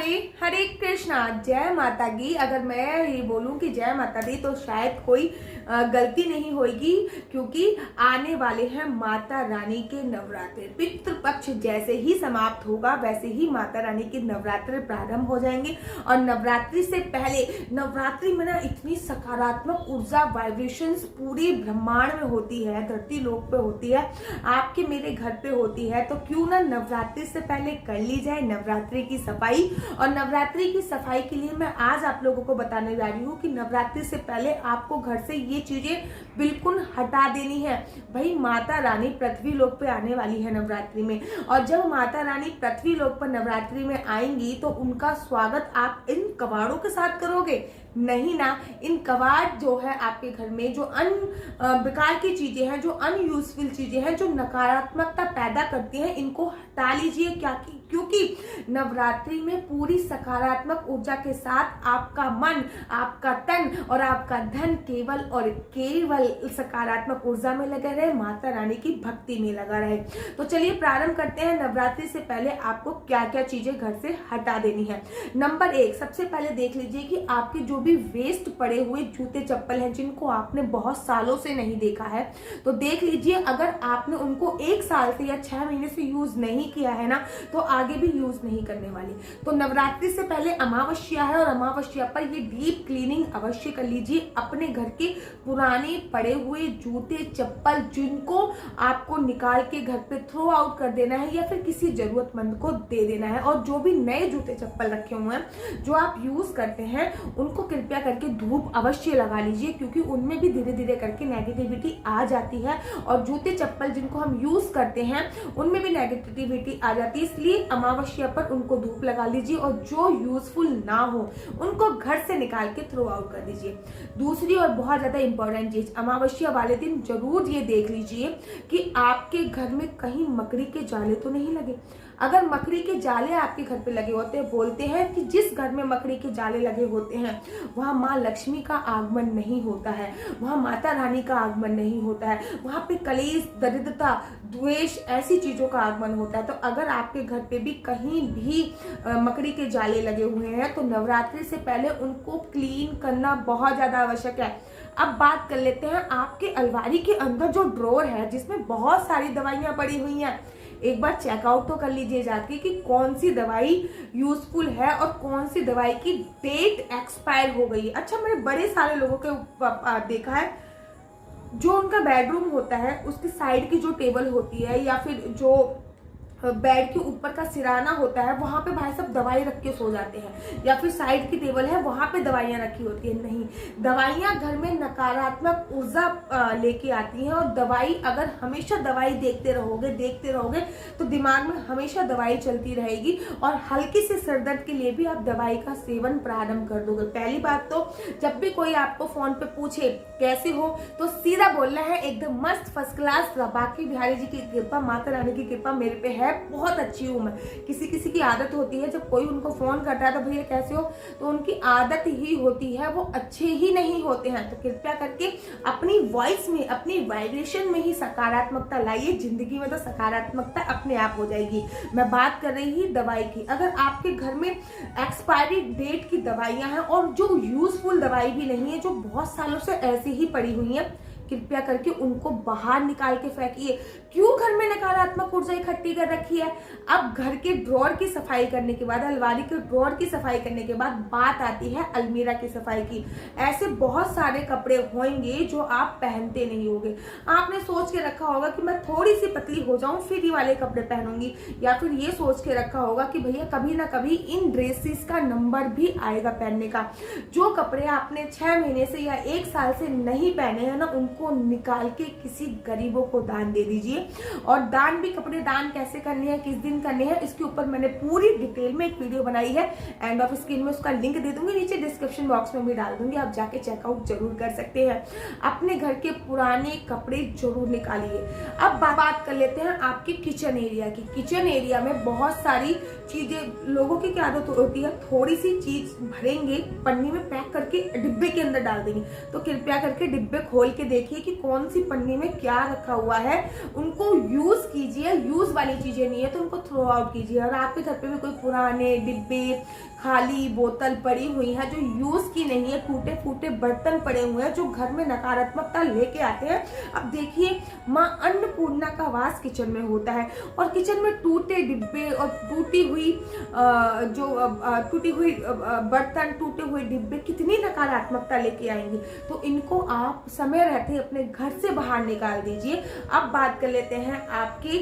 राधे, हरे कृष्णा, जय माता दी। अगर मैं ये बोलूं कि जय माता दी तो शायद कोई गलती नहीं होगी, क्योंकि आने वाले हैं माता रानी के नवरात्र। पितृपक्ष जैसे ही समाप्त होगा वैसे ही माता रानी के नवरात्र प्रारंभ हो जाएंगे। और नवरात्रि से पहले, नवरात्रि में ना इतनी सकारात्मक ऊर्जा वाइब्रेशंस पूरी ब्रह्मांड में होती है, धरती लोक पे होती है, आपके मेरे घर पे होती है। तो क्यों ना नवरात्रि से पहले कर ली जाए नवरात्रि की सफाई। और नवरात्रि की सफाई के लिए मैं आज आप लोगों को बताने जा रही हूँ कि नवरात्रि से पहले आपको घर से ये चीजें बिल्कुल हटा देनी है। भाई माता रानी पृथ्वी लोक पे आने वाली है नवरात्रि में, और जब माता रानी पृथ्वी लोक पर नवरात्रि में आएंगी तो उनका स्वागत आप इन कवाड़ों के साथ करोगे? नहीं ना। इन कवाड़ जो है आपके घर में जो बेकार की चीजें हैं, जो अनयूजफुल चीजें हैं, जो नकारात्मकता पैदा करती हैं, इनको हटा लीजिए। क्योंकि नवरात्रि में पूरी सकारात्मक ऊर्जा के साथ आपका मन, आपका तन और आपका धन केवल और केवल सकारात्मक ऊर्जा में लगे रहे, माता रानी की भक्ति में लगा रहे। तो चलिए प्रारंभ करते हैं। नवरात्रि से पहले आपको क्या क्या चीजें घर से हटा देनी है। नंबर 1, सबसे पहले देख लीजिए कि आपके जो भी वेस्ट पड़े हुए जूते चप्पल हैं, जिनको आपने बहुत सालों से नहीं देखा है, तो देख लीजिए। अगर आपने उनको 1 साल से या 6 महीने से यूज नहीं किया है ना, तो आगे भी यूज नहीं करने वाली। तो नवरात्रि से पहले अमावस्या है, और अमावस्या पर ये डीप क्लीनिंग अवश्य कर लीजिए। अपने घर के पुराने पड़े हुए जूते चप्पल, जिनको आपको निकाल के घर पे थ्रो आउट कर देना है या फिर किसी जरूरतमंद को दे देना है। और जो भी नए जूते चप्पल रखे हुए हैं जो आप यूज करते हैं, उनको कृपया करके धूप अवश्य लगा लीजिए, क्योंकि उनमें भी धीरे धीरे करके नेगेटिविटी आ जाती है। और जूते चप्पल जिनको हम यूज करते हैं उनमें भी नेगेटिविटी आ जाती है, इसलिए अमावस्या पर उनको धूप लगा लीजिए। और जो यूजफुल ना हो उनको घर से निकाल के थ्रो आउट कर दीजिए। दूसरी और बहुत ज्यादा इंपॉर्टेंट चीज, अमावस्या वाले दिन जरूर ये देख लीजिए कि आपके घर में कहीं मकड़ी के जाले तो नहीं लगे। अगर मकड़ी के जाले आपके घर पे लगे होते हैं, बोलते हैं कि जिस घर में मकड़ी के जाले लगे होते हैं वहां माँ लक्ष्मी का आगमन नहीं होता है, वहां माता रानी का आगमन नहीं होता है, वहां पे कलेश, दरिद्रता, द्वेष, ऐसी चीजों का आगमन होता है। तो अगर आपके घर पे भी कहीं भी मकड़ी के जाले लगे हुए हैं तो नवरात्रि से पहले उनको क्लीन करना बहुत ज्यादा आवश्यक है। अब बात कर लेते हैं आपके अलमारी के अंदर जो ड्रॉर है, जिसमें बहुत सारी दवाइयां पड़ी हुई हैं। एक बार चेकआउट तो कर लीजिए जाके कि कौन सी दवाई यूजफुल है और कौन सी दवाई की डेट एक्सपायर हो गई है। अच्छा, मैंने बड़े सारे लोगों के देखा है, जो उनका बेडरूम होता है उसकी साइड की जो टेबल होती है या फिर जो बेड के ऊपर का सिराना होता है, वहां पे भाई सब दवाई रख के सो जाते हैं, या फिर साइड की टेबल है वहां पे दवाइयां रखी होती है। नहीं, दवाइयां घर में नकारात्मक ऊर्जा लेके आती हैं। और दवाई, अगर हमेशा दवाई देखते रहोगे तो दिमाग में हमेशा दवाई चलती रहेगी, और हल्की से सरदर्द के लिए भी आप दवाई का सेवन प्रारंभ कर दोगे। पहली बात तो, जब भी कोई आपको फोन पे पूछे कैसे हो, तो सीधा बोलना है एकदम मस्त, फर्स्ट क्लास, बाकी बिहारी जी की कृपा, माता रानी की कृपा मेरे पे है, बहुत अच्छी हूं मैं। किसी किसी की आदत होती है, जब कोई उनको फोन करता है तो भैया कैसे हो, तो उनकी आदत ही होती है, वो अच्छे ही नहीं होते हैं। तो कृपया करके अपनी वॉइस में, अपनी वाइब्रेशन में ही सकारात्मकता लाइए। जिंदगी में तो सकारात्मकता अपने आप हो जाएगी। मैं बात कर रही ही दवाई की। अगर आपके घर में एक्सपायरी डेट की दवाइयां हैं और जो यूजफुल दवाई भी नहीं है, जो बहुत सालों से ऐसी ही पड़ी हुई है, कृपया करके उनको बाहर निकाल के फेंकिए। क्यों घर में नकारात्मक ऊर्जा इकट्ठी कर रखी है? अब घर के ड्रॉर की सफाई करने के बाद, अलमारी के ड्रॉर की सफाई करने के बाद बात आती है अलमीरा की सफाई की। ऐसे बहुत सारे कपड़े होंगे जो आप पहनते नहीं होंगे। आपने सोच के रखा होगा कि मैं थोड़ी सी पतली हो जाऊं फिर ये वाले कपड़े पहनूंगी, या फिर ये सोच के रखा होगा कि भैया कभी ना कभी इन ड्रेसेस का नंबर भी आएगा पहनने का। जो कपड़े आपने 6 महीने से या 1 साल से नहीं पहने हैं ना, को निकाल के किसी गरीबों को दान दे दीजिए। और दान भी, कपड़े दान कैसे करने हैं, किस दिन करने हैं, इसके ऊपर मैंने पूरी डिटेल में एक वीडियो बनाई है। एंड ऑफ स्क्रीन में उसका लिंक दे दूंगी, नीचे डिस्क्रिप्शन बॉक्स में भी डाल दूंगी, आप जाके चेकआउट जरूर कर सकते हैं। अपने घर के पुराने कपड़े जरूर निकालिए। अब बात कर लेते हैं आपके किचन एरिया की। किचन एरिया में बहुत सारी चीजें, लोगों की क्या आदत होती है, थोड़ी सी चीज भरेंगे, पन्नी में पैक करके डिब्बे के अंदर डाल देंगे। तो कृपया करके डिब्बे खोल के देख देखिए कि कौन सी पन्नी में क्या रखा हुआ है, उनको यूज कीजिए। यूज वाली चीजें नहीं है तो उनको थ्रो आउट कीजिए। और आपके घर पे भी कोई पुराने डिब्बे, खाली बोतल पड़ी हुई है जो यूज की नहीं है, टूटे फूटे बर्तन पड़े हुए हैं जो घर में नकारात्मकता लेके आते हैं। अब देखिए, माँ अन्नपूर्णा का वास किचन में होता है, और किचन में टूटे डिब्बे और टूटी हुई बर्तन, टूटे हुए डिब्बे कितनी नकारात्मकता लेके आएंगे। तो इनको आप समय रहते अपने घर से बाहर निकाल दीजिए। अब बात कर लेते हैं आपकी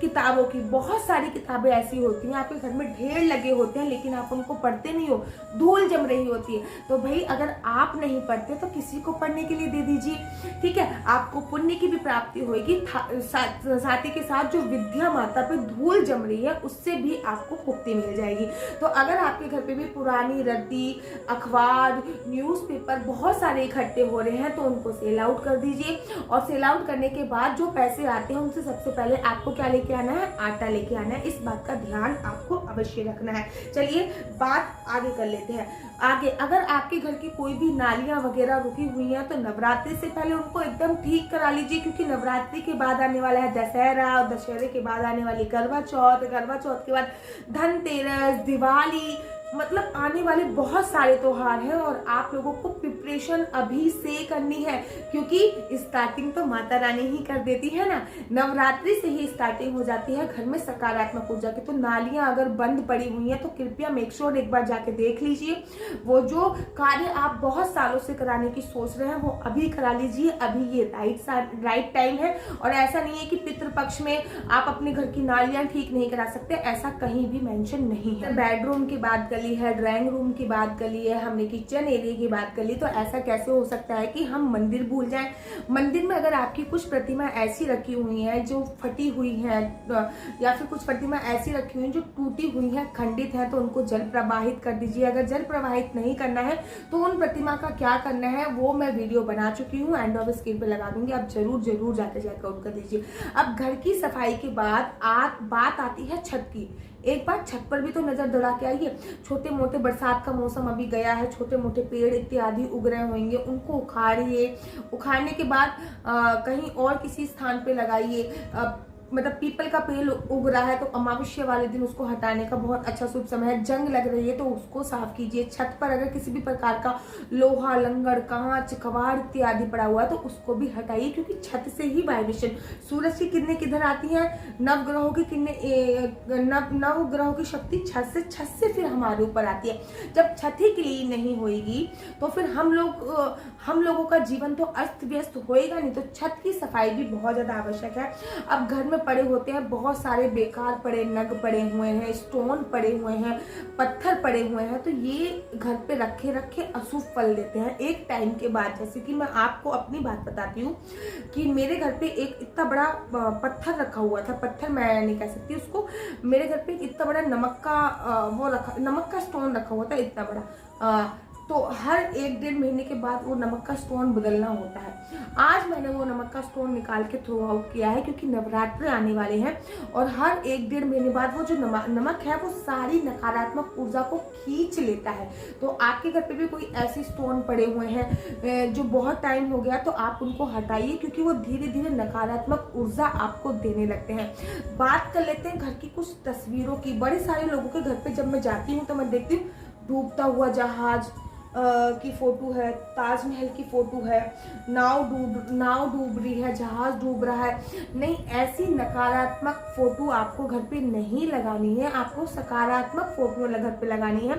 किताबों की। बहुत सारी किताबें ऐसी होती हैं, आपके घर में ढेर लगे होते हैं, लेकिन आप उनको पढ़ते नहीं हो, धूल जम रही होती है। तो भाई अगर आप नहीं पढ़ते तो किसी को पढ़ने के लिए दे दीजिए, ठीक है। आपको पुण्य की भी प्राप्ति होगी, साथ ही के साथ जो विद्या माता पे धूल जम रही है उससे भी आपको मुक्ति मिल जाएगी। तो अगर आपके घर पे भी पुरानी रद्दी, अखबार, न्यूज़पेपर बहुत सारे इकट्ठे हो रहे हैं तो उनको सेल आउट कर दीजिए। और सेल आउट करने के बाद जो पैसे आते हैं उनसे सबसे पहले आपको क्या लेके आना है, आटा लेके आना है। इस बात का ध्यान आपको अवश्य रखना है। चलिए बात आगे कर लेते हैं। आगे, अगर आपके घर की कोई भी नालियां वगैरह रुकी हुई हैं तो नवरात्रि से पहले उनको एकदम ठीक करा लीजिए, क्योंकि नवरात्रि के बाद आने वाला है दशहरा, और दशहरे के बाद आने वाली करवा चौथ, करवा चौथ के बाद धनतेरस, दिवाली, मतलब आने वाले बहुत सारे त्योहार हैं। और आप लोगों को प्रिपरेशन अभी से करनी है, क्योंकि स्टार्टिंग तो माता रानी ही कर देती है ना। नवरात्रि से ही स्टार्टिंग हो जाती है घर में सकारात्मक ऊर्जा की। तो नालियां अगर बंद पड़ी हुई हैं तो कृपया मेक श्योर एक बार जाके देख लीजिए। वो जो कार्य आप बहुत सालों से कराने की सोच रहे हैं वो अभी करा लीजिए। अभी ये राइट टाइम है। और ऐसा नहीं है कि पितृपक्ष में आप अपने घर की नालियां ठीक नहीं करा सकते, ऐसा कहीं भी मेंशन नहीं है। बेडरूम की बात कर ली है, ड्राइंग रूम की बात कर ली है, हमने किचन एरिया की बात कर ली। तो ऐसा कैसे हो सकता है कि हम मंदिर भूल जाएं। मंदिर में अगर आपकी कुछ प्रतिमा ऐसी रखी हुई है जो फटी हुई है, या फिर कुछ प्रतिमा ऐसी रखी हुई है जो टूटी हुई है, खंडित है, तो उनको जल प्रवाहित कर दीजिए। अगर जल प्रवाहित नहीं करना है तो उन प्रतिमा का क्या करना है वो मैं वीडियो बना चुकी हूँ, एंड ऑफ स्क्रीन पे लगा दूंगी, आप जरूर जाके चेकआउट कर दीजिए। अब घर की सफाई के बाद बात आती है छत की। एक बार छत पर भी तो नजर दौड़ा के आइए। छोटे मोटे, बरसात का मौसम अभी गया है, छोटे मोटे पेड़ इत्यादि उग रहे होंगे, उनको उखाड़िए। उखाड़ने के बाद कहीं और किसी स्थान पे लगाइए। मतलब पीपल का पेड़ उग रहा है तो अमावस्या वाले दिन उसको हटाने का बहुत अच्छा शुभ समय है। जंग लग रही है तो उसको साफ कीजिए। छत पर अगर किसी भी प्रकार का लोहा, लंगड़, कांच, कबाड़ इत्यादि पड़ा हुआ है तो उसको भी हटाइए, क्योंकि छत से ही वाइब्रेशन, सूरज की किरणें किधर आती हैं, नवग्रहों की किरणें, नवग्रहों की शक्ति छत से फिर हमारे ऊपर आती है। जब छत ही क्लीन नहीं होगी तो फिर हम लोगों का जीवन तो अस्त व्यस्त होएगा नहीं। तो छत की सफाई भी बहुत ज्यादा आवश्यक है। अब घर में पड़े होते हैं बहुत सारे बेकार पड़े नग पड़े हुए हैं, स्टोन पड़े हुए हैं, पत्थर पड़े हुए हैं, तो ये घर पे रखे अशुभ फल देते हैं एक टाइम के बाद। जैसे कि मैं आपको अपनी बात बताती हूँ कि मेरे घर पे एक इतना बड़ा पत्थर रखा हुआ था, पत्थर मैं नहीं कह सकती उसको, मेरे घर पे इतना बड़ा नमक का स्टोन रखा हुआ था, इतना बड़ा। तो हर 1-1.5 महीने के बाद वो नमक का स्टोन बदलना होता है। आज मैंने वो नमक का स्टोन निकाल के थ्रो आउट किया है, क्योंकि नवरात्र आने वाले हैं और हर 1-1.5 महीने बाद वो जो नमक है वो सारी नकारात्मक ऊर्जा को खींच लेता है। तो आपके घर पे भी कोई ऐसे स्टोन पड़े हुए हैं जो बहुत टाइम हो गया, तो आप उनको हटाइए, क्योंकि वो धीरे धीरे नकारात्मक ऊर्जा आपको देने लगते हैं। बात कर लेते हैं घर की कुछ तस्वीरों की। बड़े सारे लोगों के घर पे जब मैं जाती हूँ तो मैं देखती हूँ डूबता हुआ जहाज की फोटो है, ताजमहल की फोटो है, नाव डूब रही है, जहाज डूब रहा है। नहीं, ऐसी नकारात्मक फोटो आपको घर पे नहीं लगानी है, आपको सकारात्मक फोटो घर पे लगानी है।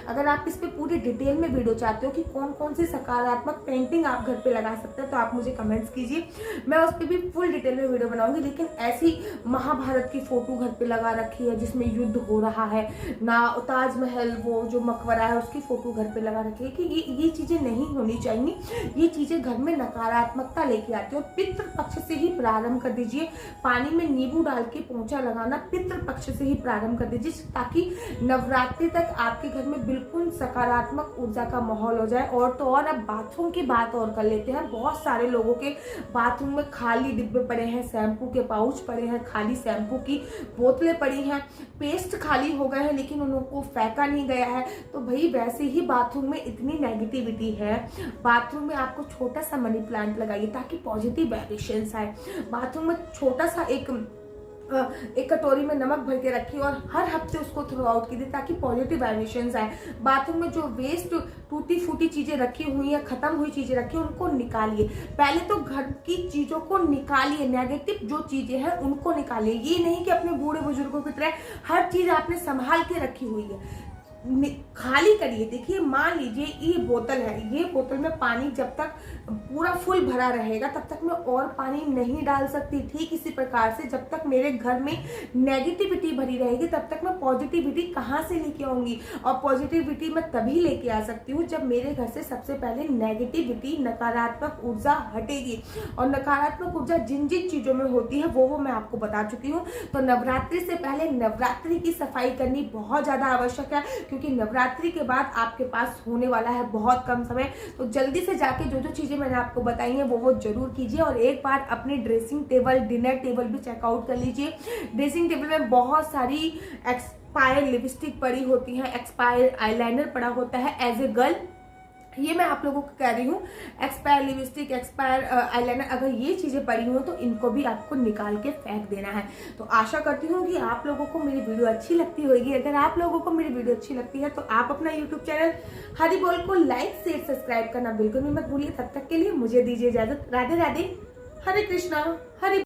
अगर आप इस पे पूरी डिटेल में वीडियो चाहते हो कि कौन कौन सी सकारात्मक पेंटिंग आप घर पे लगा सकते हैं तो आप मुझे कमेंट्स कीजिए, मैं उस पर भी फुल डिटेल में वीडियो बनाऊंगी। लेकिन ऐसी महाभारत की फोटो घर पे लगा रखी है जिसमें युद्ध हो रहा है ना, ताजमहल वो जो मकबरा है उसकी फोटो घर पे लगा रखी है, कि ये चीजें नहीं होनी चाहिए। ये चीजें घर में नकारात्मकता लेके आती है। और पितृ पक्ष से ही प्रारंभ कर दीजिए। पानी में नींबू डाल के पोंछा लगाना पितृ पक्ष से ही प्रारंभ कर दीजिए, ताकि नवरात्रि तक आपके घर में बिल्कुल सकारात्मक ऊर्जा का माहौल हो जाए। और तो और अब बाथरूम की बात और कर लेते हैं। बहुत सारे लोगों के बाथरूम में खाली डिब्बे पड़े हैं, शैम्पू के पाउच पड़े हैं, खाली शैम्पू की बोतलें पड़ी हैं, पेस्ट खाली हो गए हैं लेकिन उनको फेंका नहीं गया है। तो भाई वैसे ही बाथरूम में इतनी नेगेटिविटी है, बाथरूम में आपको छोटा सा मनी प्लांट लगाइए ताकि पॉजिटिव वाइब्रेशंस आए। बाथरूम में छोटा सा एक कटोरी में नमक भर के रखिए और हर हफ्ते उसको थ्रो आउट कीजिए ताकि पॉजिटिव वाइब्रेशंस आए। बाथरूम में जो वेस्ट टूटी फूटी चीजें रखी हुई हैं, खत्म हुई चीजें रखी हैं, उनको निकालिए। पहले तो घर की चीजों को निकालिए, नेगेटिव जो चीजें हैं उनको निकालिए। ये नहीं कि अपने बूढ़े बुजुर्गों की तरह हर चीज आपने संभाल के रखी हुई है, खाली करिए। देखिए, मान लीजिए ये बोतल है, ये बोतल में पानी जब तक पूरा फुल भरा रहेगा तब तक मैं और पानी नहीं डाल सकती। ठीक इसी प्रकार से जब तक मेरे घर में नेगेटिविटी भरी रहेगी तब तक मैं पॉजिटिविटी कहाँ से लेके आऊंगी। और पॉजिटिविटी मैं तभी लेके आ सकती हूँ जब मेरे घर से सबसे पहले नेगेटिविटी, नकारात्मक ऊर्जा हटेगी। और नकारात्मक ऊर्जा जिन जिन चीजों में होती है वो मैं आपको बता चुकी हूँ। तो नवरात्रि से पहले नवरात्रि की सफाई करनी बहुत ज्यादा आवश्यक है, क्योंकि नवरात्रि के बाद आपके पास होने वाला है बहुत कम समय। तो जल्दी से जाके जो जो चीजें मैंने आपको बताई हैं वो जरूर कीजिए। और एक बार अपनी ड्रेसिंग टेबल, डिनर टेबल भी चेकआउट कर लीजिए। ड्रेसिंग टेबल में बहुत सारी एक्सपायर लिपस्टिक पड़ी होती है, एक्सपायर आईलाइनर पड़ा होता है। एज ए गर्ल ये मैं आप लोगों को कह रही हूँ, एक्सपायर लिपस्टिक, एक्सपायर आईलाइनर, अगर ये चीजें पड़ी हुई तो इनको भी आपको निकाल के फेंक देना है। तो आशा करती हूँ कि आप लोगों को मेरी वीडियो अच्छी लगती होगी। अगर आप लोगों को मेरी वीडियो अच्छी लगती है तो आप अपना यूट्यूब चैनल हरी बोल को लाइक, शेयर, सब्सक्राइब करना बिल्कुल भी मत भूलिए। तब तक के लिए मुझे दीजिए इजाजत। राधे राधे, हरे कृष्णा, हरे